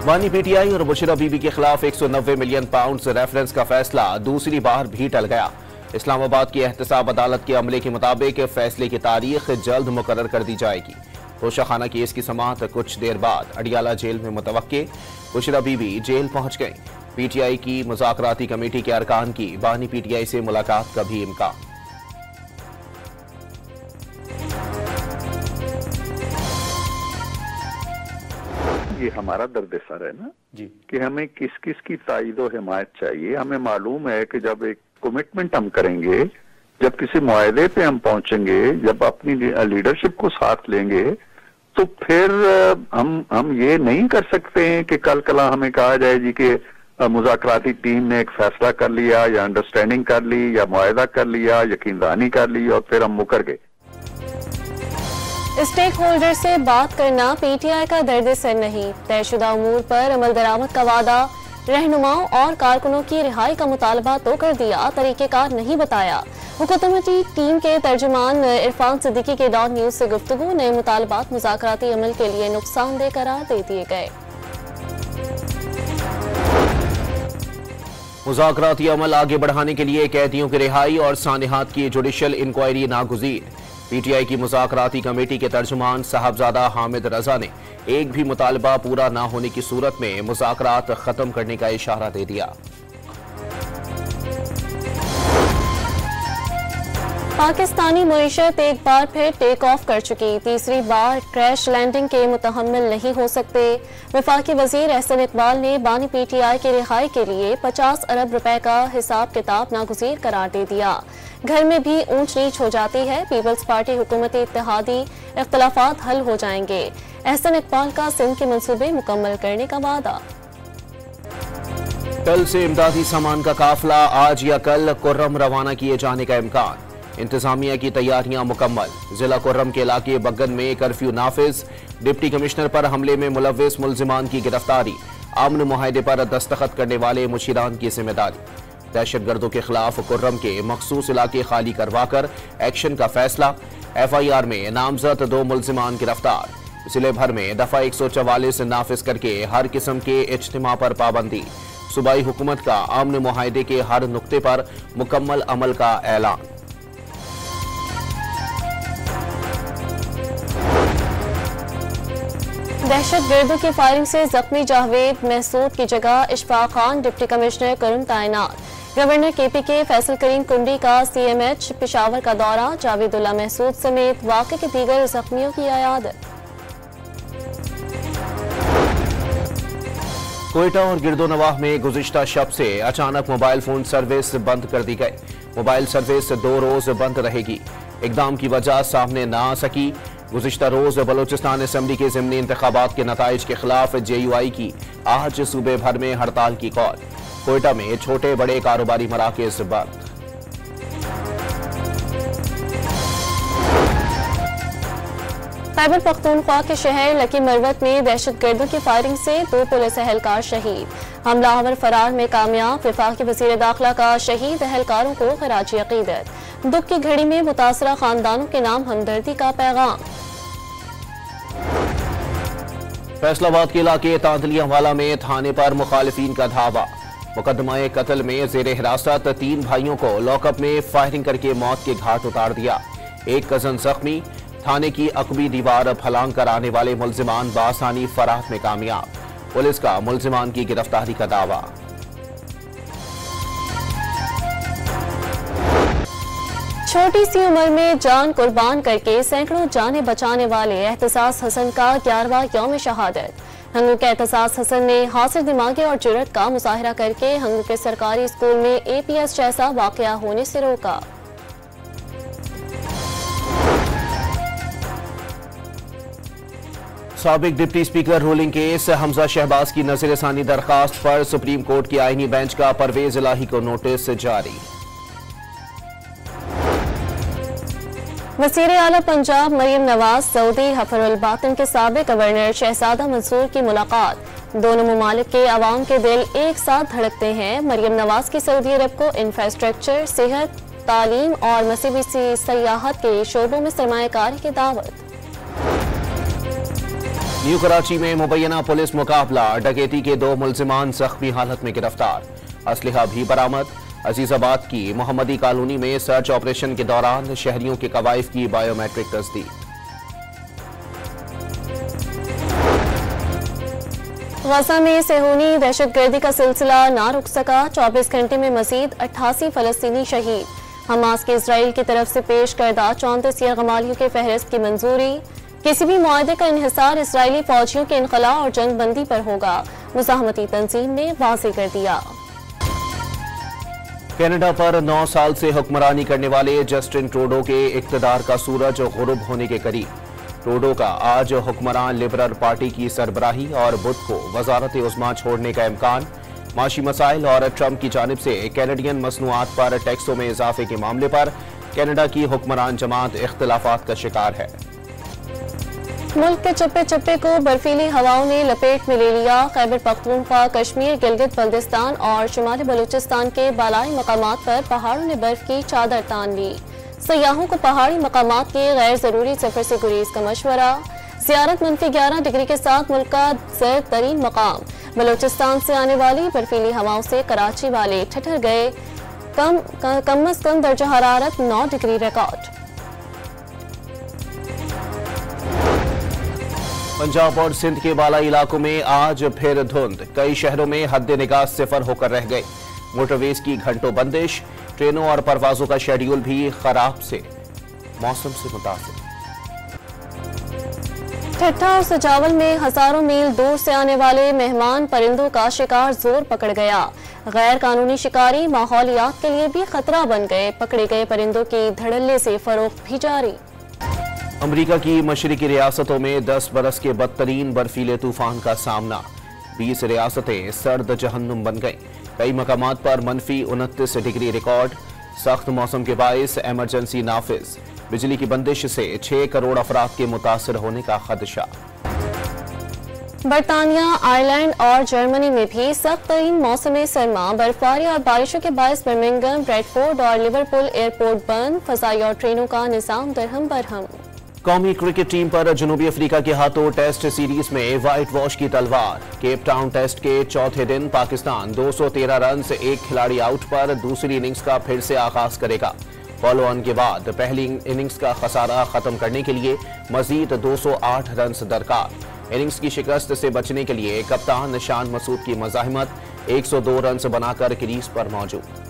बानी पीटीआई और बुशरा बीबी के खिलाफ 190 मिलियन पाउंड रेफरेंस का फैसला दूसरी बार भी टल गया। इस्लामाबाद की एहतसाब अदालत के अमले के मुताबिक फैसले की तारीख जल्द मुकर्रर कर दी जाएगी। तोशाखाना केस की समाअत कुछ देर बाद अडियाला जेल में मुतवक्के। बुशरा बीबी जेल पहुंच गई। पीटीआई की मुज़ाकराती कमेटी के अरकान की बानी पीटीआई से मुलाकात का भी इम्कान। ये हमारा दर्द सर है ना जी, कि हमें किस किस की ताईद और हिमायत चाहिए। हमें मालूम है कि जब एक कमिटमेंट हम करेंगे, जब किसी मुआहदे पे हम पहुंचेंगे, जब अपनी लीडरशिप को साथ लेंगे, तो फिर हम ये नहीं कर सकते हैं कि कल कला हमें कहा जाए जी कि मुज़ाकराती टीम ने एक फैसला कर लिया या अंडरस्टैंडिंग कर ली या मुआहदा कर लिया, यकीनदानी कर ली और फिर हम मुकर गए। स्टेक होल्डर से बात करना पीटीआई का दर्द सर नहीं। तयशुदा उमूर पर अमल दरामद का वादा, रहनुमाओं और कारकुनों की रिहाई का मुतालबा तो कर दिया, तरीकेकार नहीं बताया। हुकूमती टीम के तर्जुमान इरफान सिद्दीकी के डॉन न्यूज से गुफ्तगू। नए मुतालबात मुज़ाकराती अमल के लिए नुकसानदेह करार दे दिए गए। मुज़ाकराती अमल आगे बढ़ाने के लिए कैदियों की रिहाई और सानिहात की जुडिशल इंक्वायरी नागुज़ीर। पीटीआई की मुज़ाकराती कमेटी के तर्जुमान साहबजादा हामिद रजा ने एक भी मुतालबा पूरा न होने की सूरत में मुज़ाकरात खत्म करने का इशारा दे दिया। पाकिस्तानी मईशत एक बार फिर टेक ऑफ कर चुकी। तीसरी बार क्रैश लैंडिंग के मुतहम्मिल नहीं हो सकते। वफाकी वजीर एहसन इकबाल ने बानी पीटीआई की रिहाई के लिए 50 अरब रुपए का हिसाब किताब नागुज़ीर करार दे दिया। घर में भी ऊंच नीच हो जाती है। पीपल्स पार्टी हुकूमती इत्तेहादी इख्तलाफात हल हो जाएंगे। एहसन इकबाल का सिंध के मंसूबे मुकम्मल करने का वादा। कल से इमदादी सामान का काफिला आज या कल कुर्रम रवाना किए जाने का इम्कान। इंतजामिया की तैयारियां मुकम्मल। जिला कुर्रम के इलाके बग्गन में कर्फ्यू नाफिज। डिप्टी कमिश्नर पर हमले में मुलव्विस मुल्जिमान की गिरफ्तारी। अमन मुआहदे पर दस्तखत करने वाले मुशीरान की जिम्मेदारी। दहशतगर्दों के खिलाफ कुर्रम के मखसूस इलाके खाली करवाकर एक्शन का फैसला। FIR में नामजद 2 मुल्जिमान गिरफ्तार। जिले भर में दफा 144 नाफिज करके हर किस्म के इज्तिमा पर पाबंदी। सूबाई हुकूमत का अमन मुआहदे के हर नुक्ते पर मुकम्मल अमल का ऐलान। दहशतगर्दों की फायरिंग से जख्मी जावेद महसूद की जगह इशफाक खान डिप्टी कमिश्नर कुर्रम तैनात। गवर्नर KPK फैसल करीम कुंडी का CMH पेशावर का दौरा। जावेदुल्ला महसूद समेत वाक़े के दीगर जख्मियों की अयादत। कोयटा और गिरदोनवाह में गुज़िश्ता शब से अचानक मोबाइल फोन सर्विस बंद कर दी गई। मोबाइल सर्विस 2 रोज बंद रहेगी। इक़दाम की वजह सामने न आ सकी। गुज़िश्ता रोज बलोचिस्तान असम्बली के ज़िमनी इंतखाबात के नताइज के खिलाफ JUI की आज सूबे भर में हड़ताल की कॉल। कोयटा में छोटे बड़े कारोबारी मराकज़ बंद। खैबर पख्तूनख्वा के शहर लकी मरवत में दहशतगर्दों की फायरिंग से 2 पुलिस एहलकार शहीद। हमलावर फरार में कामयाब। वफाकी वज़ीर दाखिला का शहीद एहलकारों को खराज अकीदत। दुख की घड़ी में मुतासरा खानदानों के नाम हमदर्दी का पैगाम। फैसलाबाद के इलाके तांतलियावाला में थाने पर मुखालिफिन का धावा। मुकदमा कत्ल में जेर हिरासत 3 भाइयों को लॉकअप में फायरिंग करके मौत के घाट उतार दिया। एक कजन जख्मी। थाने की अकबी दीवार फलांग कर आने वाले मुल्जिमान बासानी फरार में कामयाब। पुलिस का मुल्जिमान की गिरफ्तारी का दावा। छोटी सी उम्र में जान कुर्बान करके सैकड़ों जानें बचाने वाले एहतसास हसन का 11वां यौम शहादत। हंगू के एहतसास हसन ने हासिल दिमागी और जुर्रत का मुजाहिरा करके हंगू के सरकारी स्कूल में APS जैसा वाकया होने से रोका। साबिक deputy speaker ruling case Hamza Shahbaz की नज़रसानी दरखास्त पर सुप्रीम कोर्ट की आईनी बेंच का परवेज इलाही को नोटिस जारी। वज़ीर आला पंजाब मरियम नवाज सऊदी हफरुल बातिन के साबिक गवर्नर शहजादा मंसूर की मुलाकात। दोनों ममालिक के अवाम के दिल एक साथ धड़कते हैं। मरियम नवाज की सऊदी अरब को इंफ्रास्ट्रक्चर, सेहत, तालीम और मसीबी सयाहत के शोबों में सरमायाकारी की दावत। न्यू कराची में मुबैना पुलिस मुकाबला, डकैती के 2 मुलजिमान जख्मी हालत में गिरफ्तार, असलहा भी बरामद। अजीजाबाद की मोहम्मदी कॉलोनी में सर्च ऑपरेशन के दौरान शहरियों के कवायद की बायोमेट्रिक तस्दीक। गजा में सेहूनी दहशतगर्दी का सिलसिला ना रुक सका, 24 घंटे में मजीद 88 फलस्तीनी शहीद। हमास के इजराइल की तरफ से पेश करदा 34 यरगमालियों के फहरिस्त की मंजूरी। किसी भी मुआहदे का इन्हिसार इसराइली फौजियों के इनखला और जंगबंदी पर होगा, मुज़ाहमती तंजीम ने वाज़ेह कर दिया। कनाडा पर 9 साल से हुक्मरानी करने वाले जस्टिन ट्रूडो के इक़्तिदार का सूरज गुरूब होने के करीब। ट्रूडो का आज हुक्मरान लिबरल पार्टी की सरबराही और बुध को वजारत उज़्मा छोड़ने का इम्कान। माशी मसाइल और ट्रंप की जानिब से कैनेडियन मसनूआत पर टैक्सों में इजाफे के मामले पर कनाडा की हुक्मरान जमात इख्तिलाफात का शिकार है। मुल्क के चप्पे चप्पे को बर्फीली हवाओं ने लपेट में ले लिया। खैबर पख्तूनख्वा, कश्मीर, गिलगित बल्तिस्तान और शुमाली बलूचिस्तान के बालाई मकामात पर पहाड़ों ने बर्फ की चादर तान ली। सयाहों को पहाड़ी मकामात के गैर जरूरी सफर से गुरेज का मशवरा। ज़ियारत -11 डिग्री के साथ मुल्क का सर्द तरीन मकाम। बलूचिस्तान से आने वाली बर्फीली हवाओं से कराची वाले ठठर गए। कम अज कम दर्जा हरारत 9 डिग्री रिकॉर्ड। पंजाब और सिंध के बालाई इलाकों में आज फिर धुंध, कई शहरों में हद निगाह 0 होकर रह गए। मोटरवेज की घंटों बंदिश, ट्रेनों और परवाजों का शेड्यूल भी खराब से मौसम से मुतासिर। ठट्ठा और सजावल में हजारों मील दूर से आने वाले मेहमान परिंदों का शिकार जोर पकड़ गया। गैर कानूनी शिकारी माहौलियात के लिए भी खतरा बन गए। पकड़े गए परिंदों की धड़ल्ले से फरोख्त भी जारी। अमरीका की मशरिकी रियासतों में 10 बरस के बदतरीन बर्फीले तूफान का सामना। 20 रियासतें सर्द जहन्नुम बन गईं। कई मकामात पर -29 डिग्री रिकॉर्ड। सख्त मौसम के बायस इमरजेंसी नाफिज। बिजली की बंदिश से 6 करोड़ अफराद के मुतासर होने का खदशा। बरतानिया, आयरलैंड और जर्मनी में भी सख्त तरीन मौसम सरमा। बर्फबारी और बारिशों के बायस बर्मिंघम, ब्रैडफोर्ड और लिवरपूल एयरपोर्ट बंद। फजाई और ट्रेनों का निजाम दरहम बरहम। कौमी क्रिकेट टीम पर जनूबी अफ्रीका के हाथों टेस्ट सीरीज में व्हाइट वॉश की तलवार। केप टाउन टेस्ट के चौथे दिन पाकिस्तान 213 रन से 1 खिलाड़ी आउट पर दूसरी इनिंग्स का फिर से आगाज करेगा। फॉलो ऑन के बाद पहली इनिंग्स का खसारा खत्म करने के लिए मजीद 208 रन दरकार। इनिंग्स की शिकस्त से बचने के लिए कप्तान निशान मसूद की मज़ाहिमत 102 रन बनाकर क्रीज पर मौजूद।